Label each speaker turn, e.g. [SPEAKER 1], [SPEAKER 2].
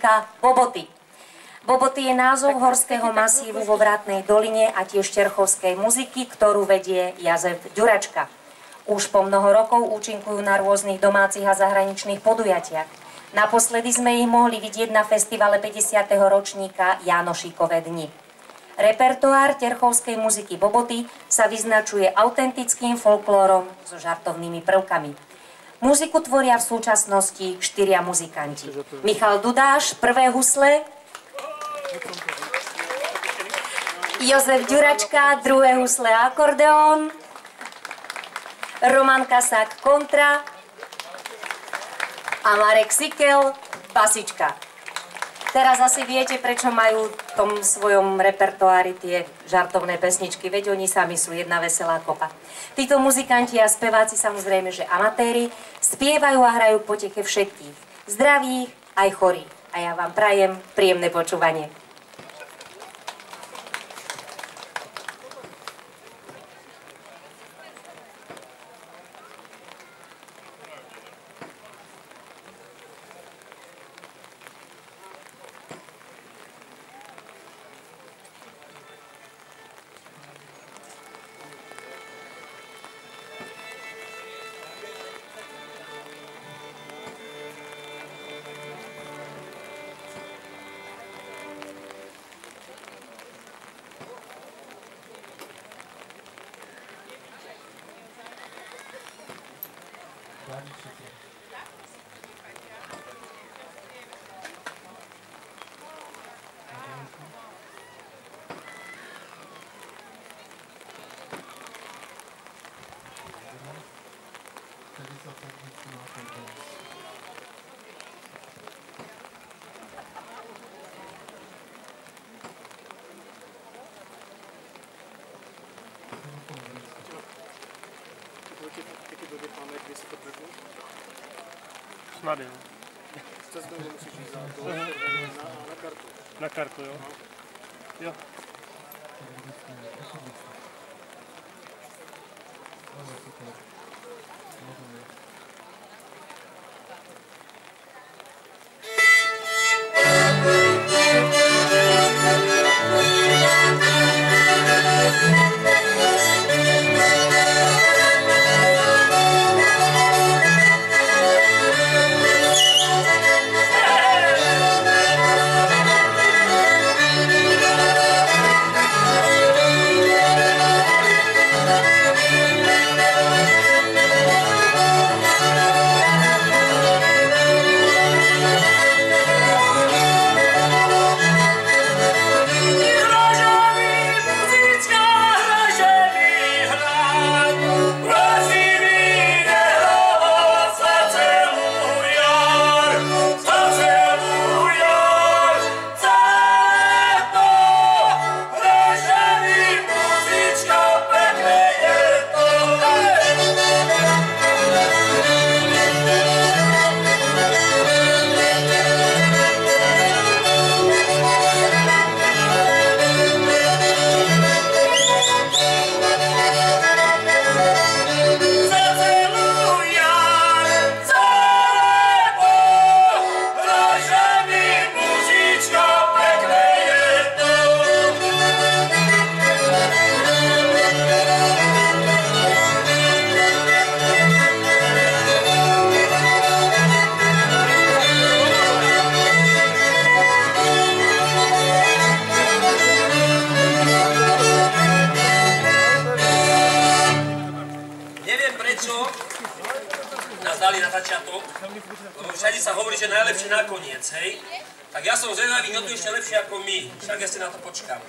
[SPEAKER 1] muzika Boboty. Boboty je názov horského masívu vo Vrátnej doline a tiež terchovskej muziky, ktorú vedie Jozef Ďuračka. Už po mnoho rokov účinkujú na rôznych domácich a zahraničných podujatiach. Naposledy sme ich mohli vidieť na festivale 50. ročníka Jánošíkove dni. Repertoár terchovskej muziky Boboty sa vyznačuje autentickým folklórom so žartovnými prvkami. Muziku tvoria v súčasnosti 4 muzikanti. Michal Dudáš, prvé husle, Jozef Ďuračka, druhé husle a akordeón, Roman Kasák kontra a Marek Sikel basička. Teraz asi viete, prečo majú v tom svojom repertoári tie žartovné pesničky, veď oni sami sú jedna veselá kopa. Títo muzikanti a speváci, samozrejme, že amatéri, spievajú a hrajú k poteche všetkých, zdravých aj chorých. A ja vám prajem príjemné počúvanie.
[SPEAKER 2] Snad jo.
[SPEAKER 3] Přes to musíš jít na kartu.
[SPEAKER 2] Na kartu, jo? Jo.
[SPEAKER 4] Lebo všade sa hovorí, že najlepšie nakoniec, hej? Tak ja som zvedavý, kto tu ešte lepšie ako my. Však ja si na to počkám.